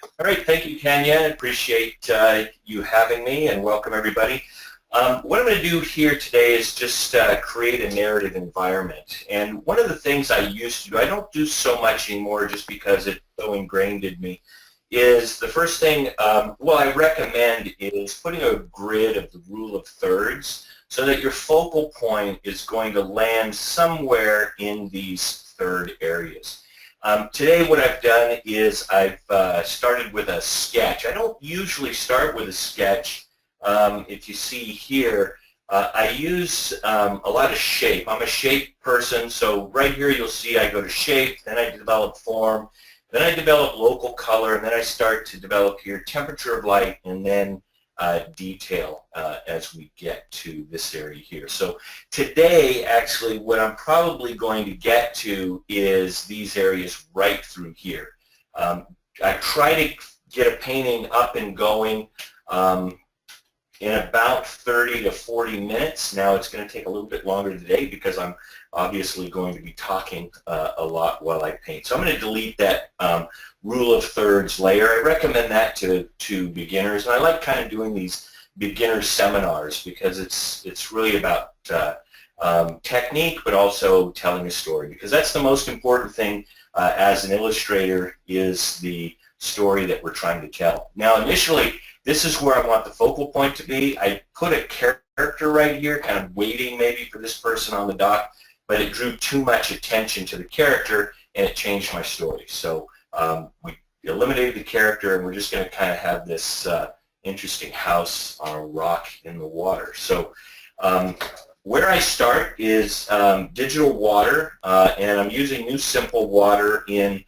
All right, thank you, Kenya. I appreciate you having me, and welcome everybody. What I'm going to do here today is just create a narrative environment. And one of the things I used to do, I don't do so much anymore just because it's so ingrained in me, is the first thing, I recommend is putting a grid of the rule of thirds so that your focal point is going to land somewhere in these third areas. Today what I've done is I've started with a sketch. I don't usually start with a sketch. If you see here, I use a lot of shape. I'm a shape person, so right here you'll see I go to shape, then I develop form, then I develop local color, and then I start to develop here temperature of light, and then detail as we get to this area here. So today, actually, what I'm probably going to get to is these areas right through here. I try to get a painting up and going in about 30 to 40 minutes. Now it's going to take a little bit longer today because I'm obviously going to be talking a lot while I paint. So I'm going to delete that rule of thirds layer. I recommend that to beginners, and I like kind of doing these beginner seminars because it's really about technique, but also telling a story, because that's the most important thing as an illustrator, is the story that we're trying to tell. Now initially, this is where I want the focal point to be. I put a character right here, kind of waiting maybe for this person on the dock, but it drew too much attention to the character and it changed my story. So we eliminated the character, and we're just going to kind of have this interesting house on a rock in the water. So where I start is digital water, and I'm using New Simple Water in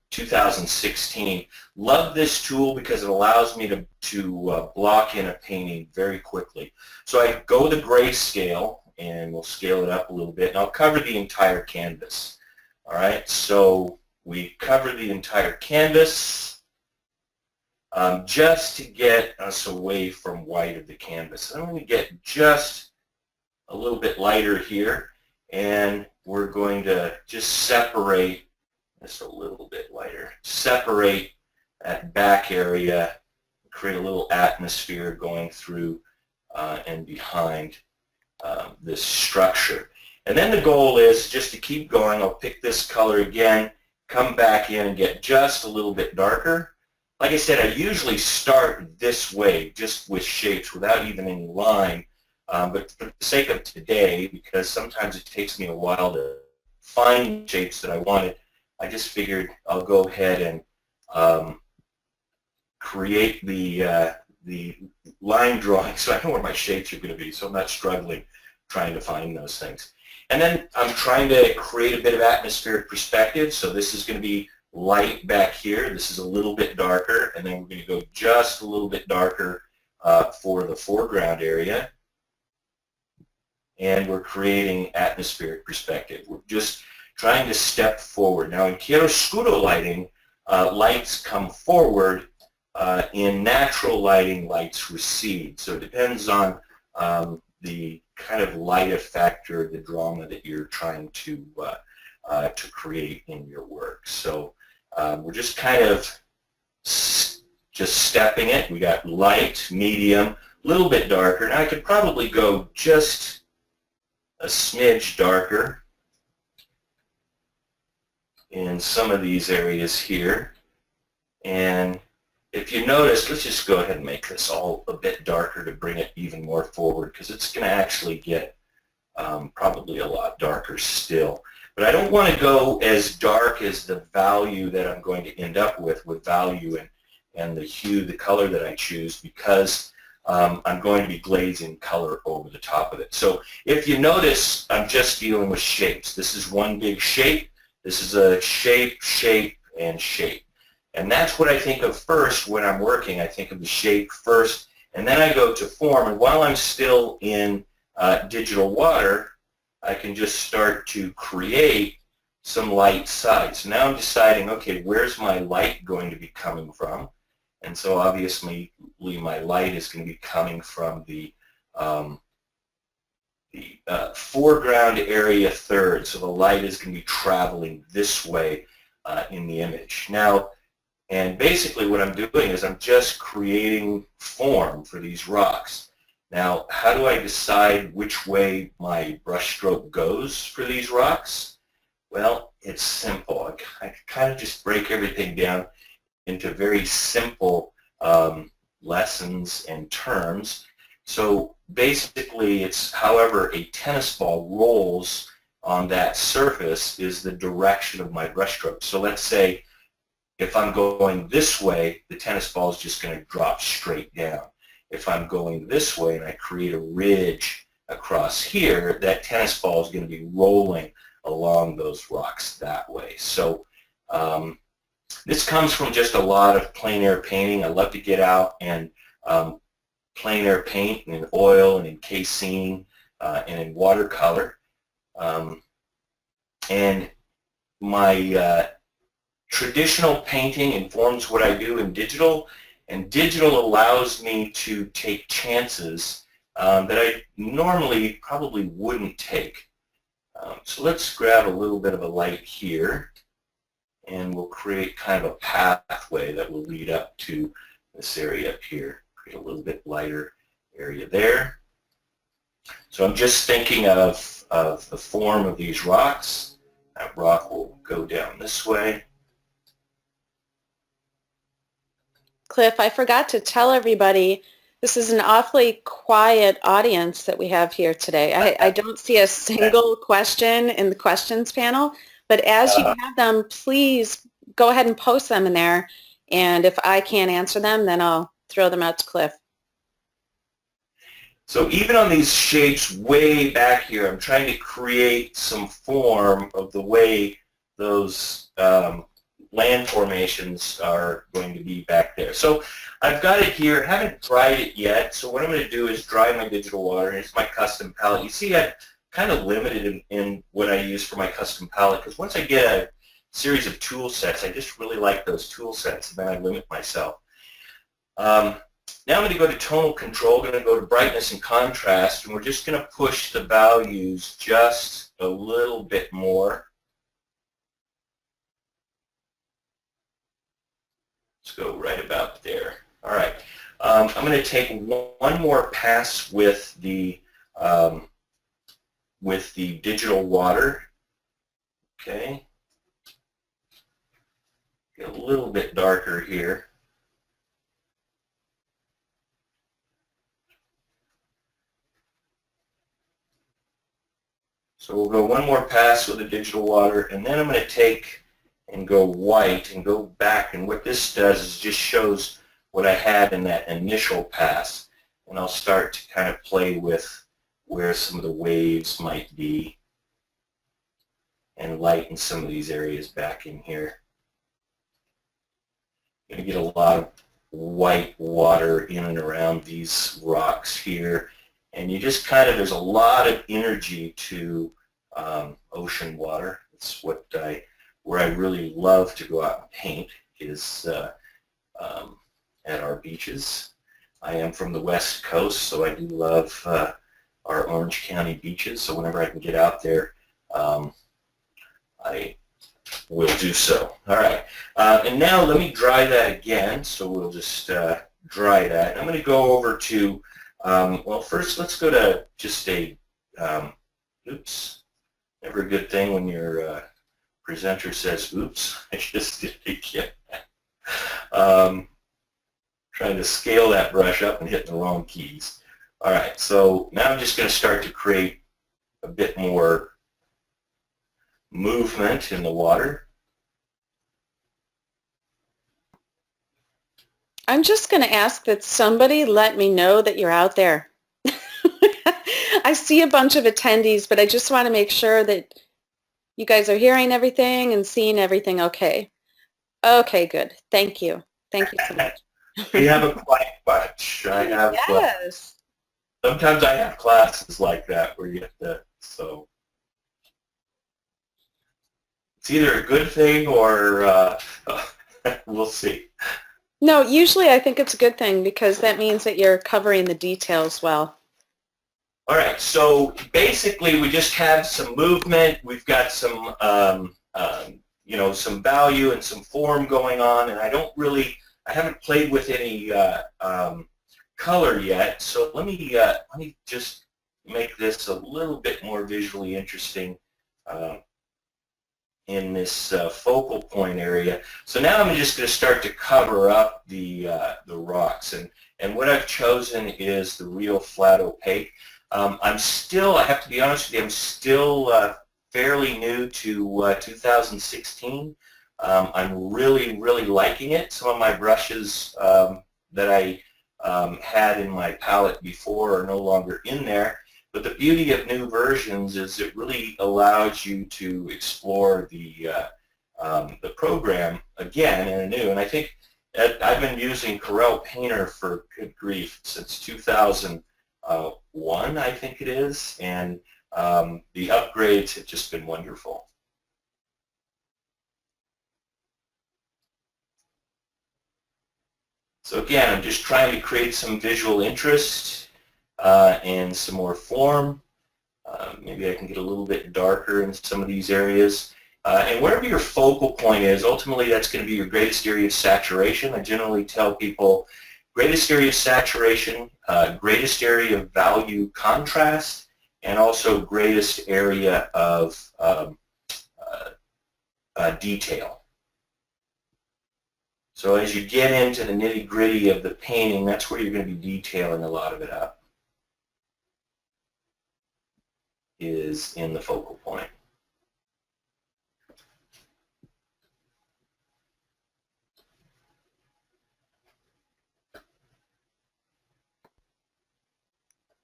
2016. Love this tool because it allows me to block in a painting very quickly. So I go to Grayscale, and we'll scale it up a little bit, and I'll cover the entire canvas. All right, so we cover the entire canvas just to get us away from white of the canvas. I'm going to get just a little bit lighter here, and we're going to just separate just a little bit lighter. Separate that back area, create a little atmosphere going through and behind this structure. And then the goal is just to keep going. I'll pick this color again, come back in and get just a little bit darker. Like I said, I usually start this way, just with shapes without even any line. But for the sake of today, because sometimes it takes me a while to find shapes that I wanted, I just figured I'll go ahead and create the line drawing so I know where my shapes are going to be, so I'm not struggling trying to find those things. And then I'm trying to create a bit of atmospheric perspective, so this is going to be light back here. This is a little bit darker, and then we're going to go just a little bit darker for the foreground area. And we're creating atmospheric perspective. We're just trying to step forward. Now in chiaroscuro lighting, lights come forward. In natural lighting, lights recede. So it depends on the kind of light effect or the drama that you're trying to create in your work. So we're just kind of just stepping it. We got light, medium, a little bit darker. Now I could probably go just a smidge darker in some of these areas here. And if you notice, let's just go ahead and make this all a bit darker to bring it even more forward, because it's going to actually get probably a lot darker still. But I don't want to go as dark as the value that I'm going to end up with value and the hue, the color that I choose, because I'm going to be glazing color over the top of it. So if you notice, I'm just dealing with shapes. This is one big shape. This is a shape, shape, and shape. And that's what I think of first when I'm working. I think of the shape first, and then I go to form. And while I'm still in digital water, I can just start to create some light sides. So now I'm deciding, okay, where's my light going to be coming from? And so obviously my light is going to be coming from the foreground area third. So the light is going to be traveling this way in the image. Now, And basically what I'm doing is I'm just creating form for these rocks. Now, how do I decide which way my brush stroke goes for these rocks? Well, it's simple. I kind of just break everything down into very simple lessons and terms. So basically it's however a tennis ball rolls on that surface is the direction of my brush stroke. So let's say if I'm going this way, the tennis ball is just going to drop straight down. If I'm going this way and I create a ridge across here, that tennis ball is going to be rolling along those rocks that way. So this comes from just a lot of plein air painting. I love to get out and plein air paint in oil and in casein and in watercolor. And my traditional painting informs what I do in digital, and digital allows me to take chances that I normally probably wouldn't take. So let's grab a little bit of a light here, and we'll create kind of a pathway that will lead up to this area up here. Create a little bit lighter area there. So I'm just thinking of the form of these rocks. That rock will go down this way. Cliff, I forgot to tell everybody, this is an awfully quiet audience that we have here today. I don't see a single question in the questions panel, but as you have them, please go ahead and post them in there, and if I can't answer them, then I'll throw them out to Cliff. So even on these shapes way back here, I'm trying to create some form of the way those land formations are going to be back there. So I've got it here. I haven't dried it yet, so what I'm going to do is dry my digital water, and it's my custom palette. You see I'm kind of limited in what I use for my custom palette, because once I get a series of tool sets, I just really like those tool sets, and then I limit myself. Now I'm going to go to tonal control, I'm going to go to brightness and contrast, and we're just going to push the values just a little bit more. Let's go right about there. All right. I'm going to take one more pass with the digital water. Okay. Get a little bit darker here. So we'll go one more pass with the digital water, and then I'm going to take and go white and go back, and what this does is just shows what I had in that initial pass, and I'll start to kind of play with where some of the waves might be and lighten some of these areas back in here. You're going to get a lot of white water in and around these rocks here, and you just kind of, there's a lot of energy to ocean water. It's what where I really love to go out and paint is at our beaches. I am from the West Coast, so I do love our Orange County beaches, so whenever I can get out there, I will do so. All right, and now let me dry that again, so we'll just dry that. And I'm going to go over to, well, first let's go to just a, oops, never a good thing when your presenter says, oops, I just did it again. Trying to scale that brush up and hitting the wrong keys. All right, so now I'm just going to start to create a bit more movement in the water. I'm just going to ask that somebody let me know that you're out there. I see a bunch of attendees, but I just want to make sure that you guys are hearing everything and seeing everything okay. Okay, good. Thank you. Thank you so much. We have a quiet bunch. I have, yes. Sometimes I have classes like that where you have to, so it's either a good thing or we'll see. No, usually I think it's a good thing because that means that you're covering the details well. All right, so basically we just have some movement. We've got some some value and some form going on, and I haven't played with any color yet. So let me just make this a little bit more visually interesting in this focal point area. So now I'm just going to start to cover up the rocks, and what I've chosen is the real flat opaque. I have to be honest with you, I'm still fairly new to 2016. I'm really, really liking it. Some of my brushes that I had in my palette before are no longer in there. But the beauty of new versions is it really allows you to explore the program again in a new. And I think I've been using Corel Painter for, good grief, since 2001, I think it is. And the upgrades have just been wonderful. So again, I'm just trying to create some visual interest and some more form. Maybe I can get a little bit darker in some of these areas. And wherever your focal point is, ultimately that's going to be your greatest area of saturation. I generally tell people greatest area of saturation, greatest area of value contrast, and also greatest area of detail. So as you get into the nitty-gritty of the painting, that's where you're going to be detailing a lot of it up, is in the focal point.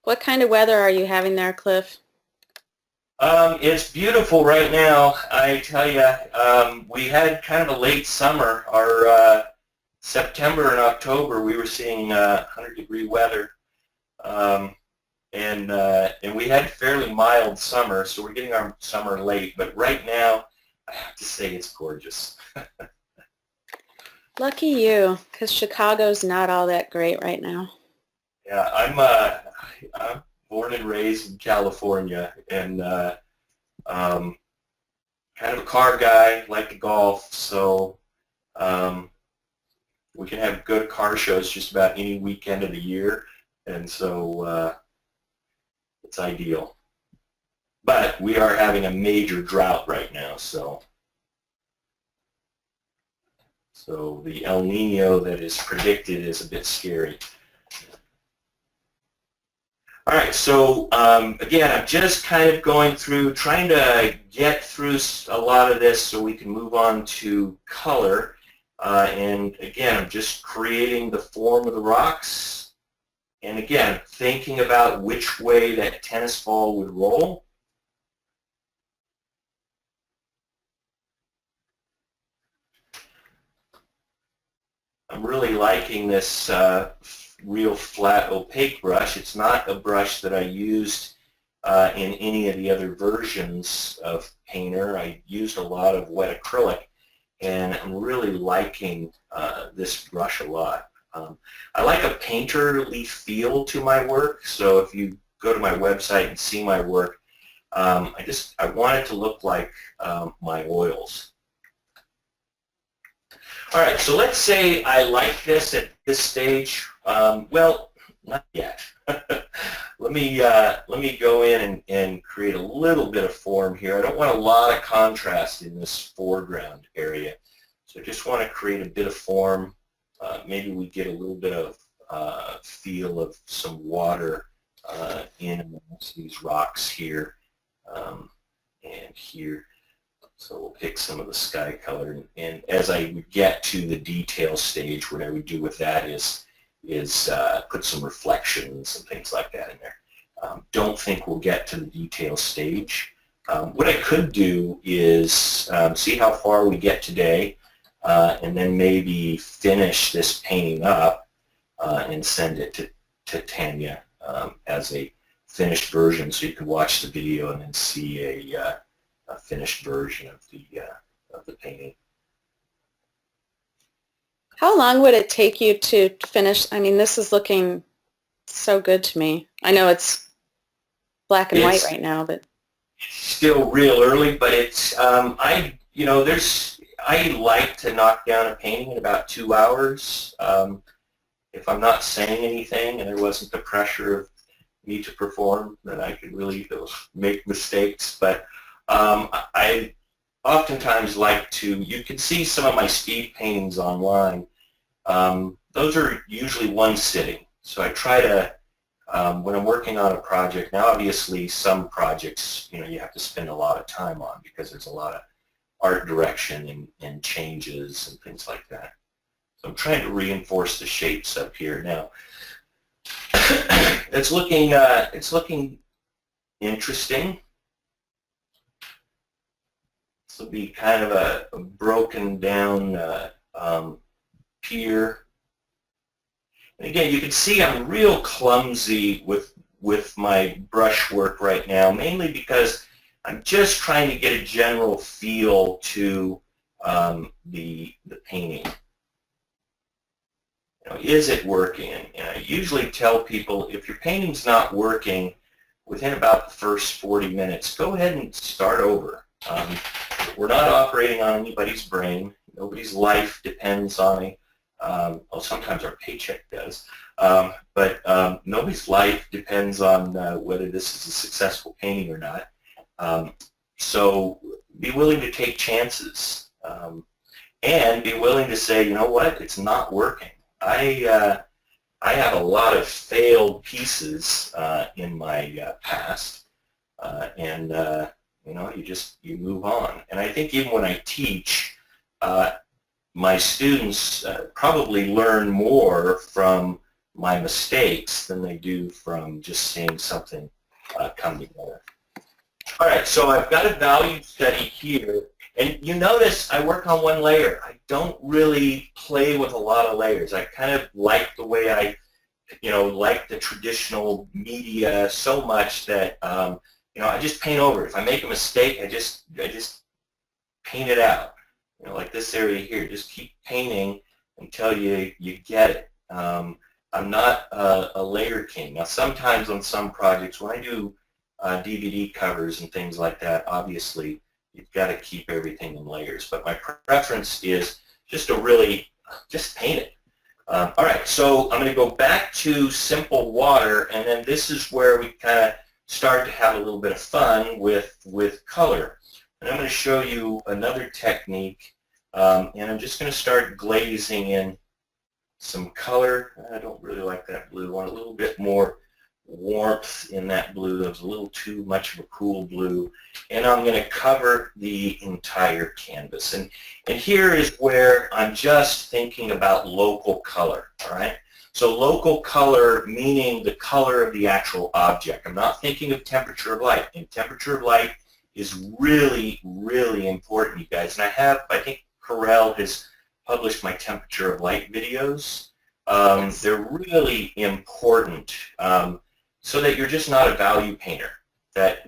What kind of weather are you having there, Cliff? It's beautiful right now, I tell you. We had kind of a late summer. Our September and October, we were seeing 100-degree weather, and we had fairly mild summer, so we're getting our summer late. But right now, I have to say it's gorgeous. Lucky you, because Chicago's not all that great right now. Yeah, I'm born and raised in California, and kind of a car guy, like to golf, so we can have good car shows just about any weekend of the year, and so it's ideal. But we are having a major drought right now, so the El Nino that is predicted is a bit scary. All right, so again, I'm just kind of going through, trying to get through a lot of this so we can move on to color. And again, I'm just creating the form of the rocks. And again, thinking about which way that tennis ball would roll. I'm really liking this real flat opaque brush. It's not a brush that I used in any of the other versions of Painter. I used a lot of wet acrylic, and I'm really liking this brush a lot. I like a painterly feel to my work, so if you go to my website and see my work, I want it to look like my oils. All right, so let's say I like this at this stage. Well, not yet. Let me go in and create a little bit of form here. I don't want a lot of contrast in this foreground area, so I just want to create a bit of form. Maybe we get a little bit of feel of some water in amongst these rocks here and here. So we'll pick some of the sky color, and as I get to the detail stage, what I would do with that is put some reflections and things like that in there. Don't think we'll get to the detail stage. What I could do is see how far we get today, and then maybe finish this painting up and send it to Tanya as a finished version, so you can watch the video and then see a finished version of the painting. How long would it take you to finish? I mean, this is looking so good to me. I know it's black and white right now, but it's still real early. But it's I like to knock down a painting in about 2 hours. If I'm not saying anything and there wasn't the pressure of me to perform, then I could really make mistakes. But I oftentimes like to, you can see some of my speed paintings online. Those are usually one sitting. So I try to, when I'm working on a project, now obviously some projects, you have to spend a lot of time on because there's a lot of art direction and changes and things like that. So I'm trying to reinforce the shapes up here. Now, it's looking interesting. This will be kind of a broken down pier. And again, you can see I'm real clumsy with my brush work right now, mainly because I'm just trying to get a general feel to the painting. Is it working? And I usually tell people, if your painting's not working within about the first 40 minutes, go ahead and start over. We're not operating on anybody's brain. Nobody's life depends on it. Well, sometimes our paycheck does. But nobody's life depends on whether this is a successful painting or not. So be willing to take chances and be willing to say, you know what, it's not working. I have a lot of failed pieces in my past, and you move on. And I think even when I teach, my students probably learn more from my mistakes than they do from just seeing something come together. All right, so I've got a value study here, and you notice I work on one layer. I don't really play with a lot of layers. I kind of like the way I, like the traditional media so much that, I just paint over it. If I make a mistake, I just paint it out. Like this area here, just keep painting until you get it. I'm not a layer king. Now, sometimes on some projects, when I do DVD covers and things like that, obviously, you've got to keep everything in layers. But my preference is just to really just paint it. All right, so I'm going to go back to simple water, and then this is where we kind of start to have a little bit of fun with color. And I'm going to show you another technique, and I'm just going to start glazing in some color. I don't really like that blue. I want a little bit more warmth in that blue. That was a little too much of a cool blue. And I'm going to cover the entire canvas. And here is where I'm just thinking about local color, all right? So local color meaning the color of the actual object. I'm not thinking of temperature of light. And temperature of light is really, really important, you guys. And I think Corel has published my temperature of light videos. They're really important so that you're just not a value painter. That,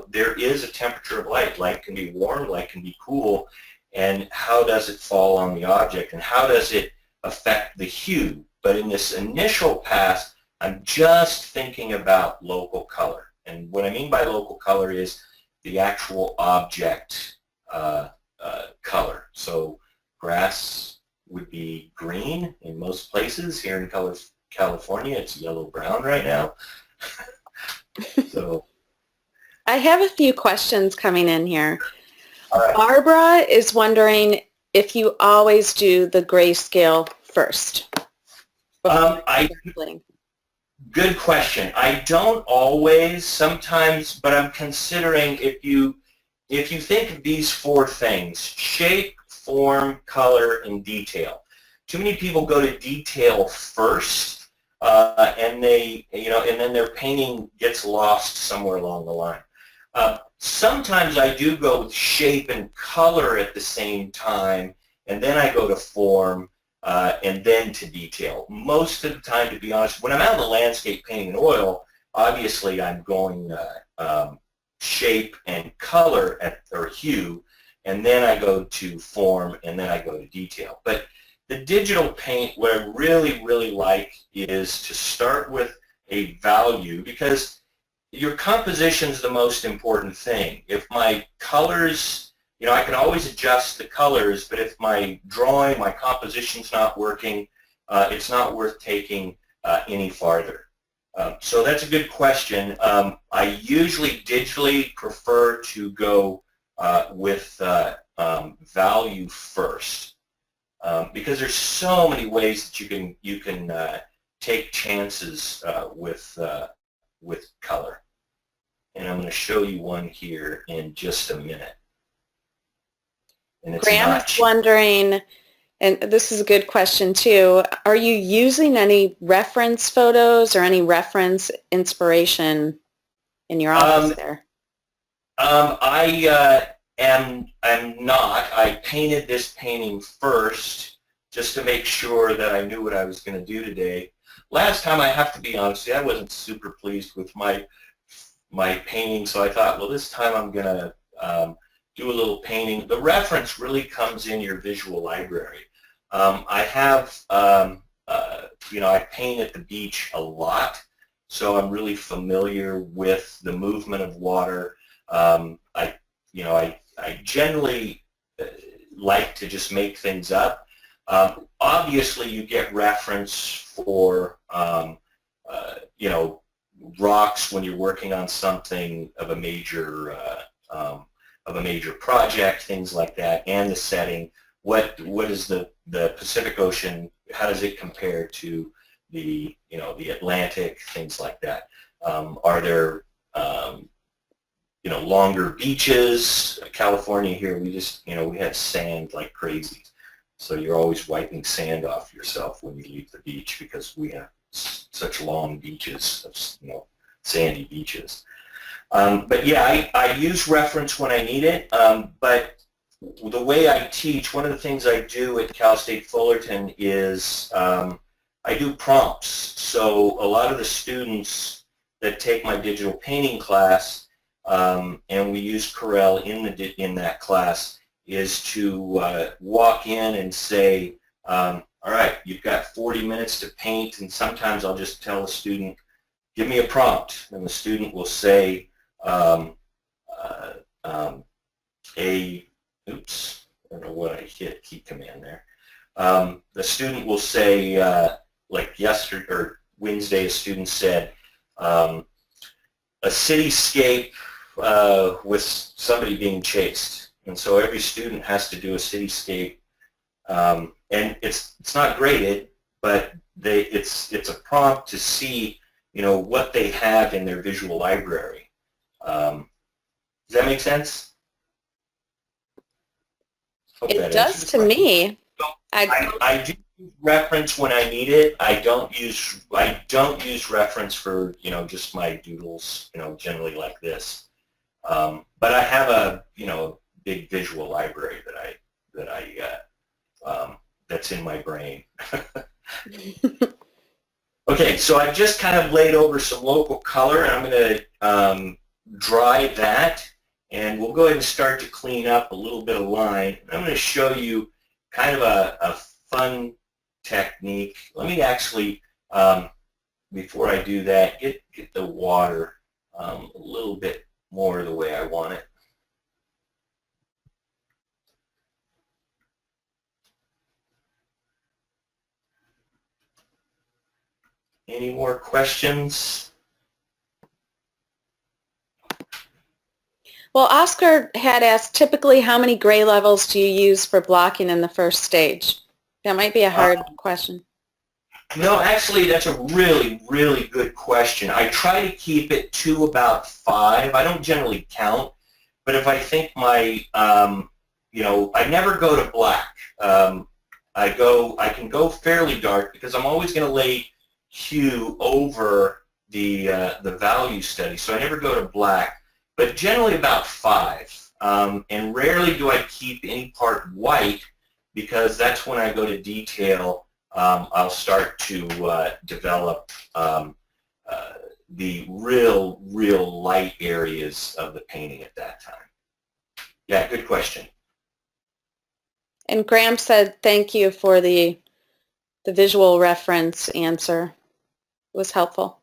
there is a temperature of light. Light can be warm, light can be cool, and how does it fall on the object, and how does it affect the hue? But in this initial pass, I'm just thinking about local color. And what I mean by local color is the actual object color. So grass would be green in most places. Here in California, it's yellow-brown right now. So I have a few questions coming in here. all right. Barbara is wondering if you always do the grayscale first. Good question. I don't always, sometimes, but I'm considering if you think of these four things: shape, form, color, and detail. Too many people go to detail first, and and then their painting gets lost somewhere along the line. Sometimes I do go with shape and color at the same time, and then I go to form, and then to detail. Most of the time, to be honest, when I'm out in the landscape painting in oil, obviously I'm going shape and color or hue, and then I go to form, and then I go to detail. But the digital paint, what I really, really like is to start with a value, because your composition is the most important thing. If my colors, I can always adjust the colors, but if my drawing, my composition's not working, it's not worth taking any farther. So that's a good question. I usually digitally prefer to go with value first, because there's so many ways that you can take chances with color. And I'm going to show you one here in just a minute. And it's Graham not is wondering, and this is a good question too, are you using any reference photos or any reference inspiration in your office there? I'm not. I painted this painting first just to make sure that I knew what I was going to do today. Last time, I have to be honest, I wasn't super pleased with my painting, so I thought, well, this time I'm going to do a little painting. The reference really comes in your visual library. I have, I paint at the beach a lot, so I'm really familiar with the movement of water. I generally like to just make things up. Obviously, you get reference for, rocks when you're working on something of a major project, things like that, and the setting. What is the Pacific Ocean? How does it compare to the Atlantic? Things like that. Are there longer beaches? California here, we had sand like crazy, so you're always wiping sand off yourself when you leave the beach because we have such long beaches, sandy beaches. But yeah, I use reference when I need it, but the way I teach, one of the things I do at Cal State Fullerton is I do prompts. So a lot of the students that take my digital painting class, and we use Corel in that class, is to walk in and say, all right, you've got 40 minutes to paint, and sometimes I'll just tell the student, give me a prompt, and the student will say, oops, I don't know what I hit, key command there. The student will say, like yesterday or Wednesday, a student said, a cityscape with somebody being chased. And so every student has to do a cityscape, and it's not graded, but it's a prompt to see what they have in their visual library. Does that make sense? It does to me. So I do use reference when I need it. I don't use reference for just my doodles, generally like this. But I have a big visual library that's in my brain. Okay, so I've just kind of laid over some local color, and I'm going to dry that, and we'll go ahead and start to clean up a little bit of line. I'm going to show you kind of a fun technique. Let me actually, before I do that, get the water a little bit more the way I want it. Any more questions? Well, Oscar had asked, typically how many gray levels do you use for blocking in the first stage? That might be a hard question. No, actually, that's a really, really good question. I try to keep it to about 5. I don't generally count, but if I think I never go to black. I can go fairly dark because I'm always going to lay hue over the value study, so I never go to black, but generally about 5. And rarely do I keep any part white because that's when I go to detail. I'll start to develop the real light areas of the painting at that time. Yeah, good question. And Graham said thank you for the visual reference answer. It was helpful.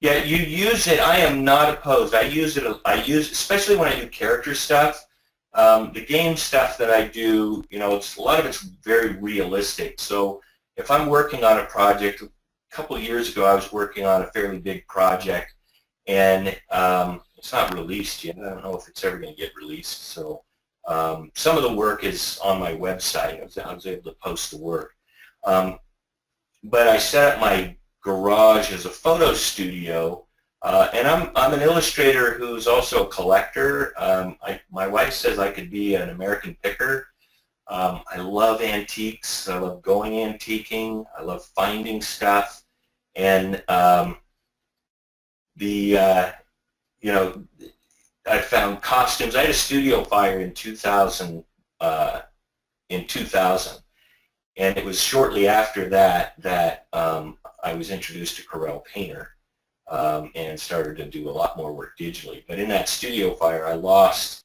Yeah, you use it. I am not opposed. I use it, especially when I do character stuff. The game stuff that I do, you know, a lot of it's very realistic. So if I'm working on a project, a couple of years ago I was working on a fairly big project, and it's not released yet. I don't know if it's ever going to get released. So some of the work is on my website. I was able to post the work. But I set up my garage as a photo studio, and I'm an illustrator who's also a collector. My wife says I could be an American picker. I love antiques. I love going antiquing. I love finding stuff. And you know, I found costumes. I had a studio fire in 2000. And it was shortly after that that I was introduced to Corel Painter and started to do a lot more work digitally. But in that studio fire, I lost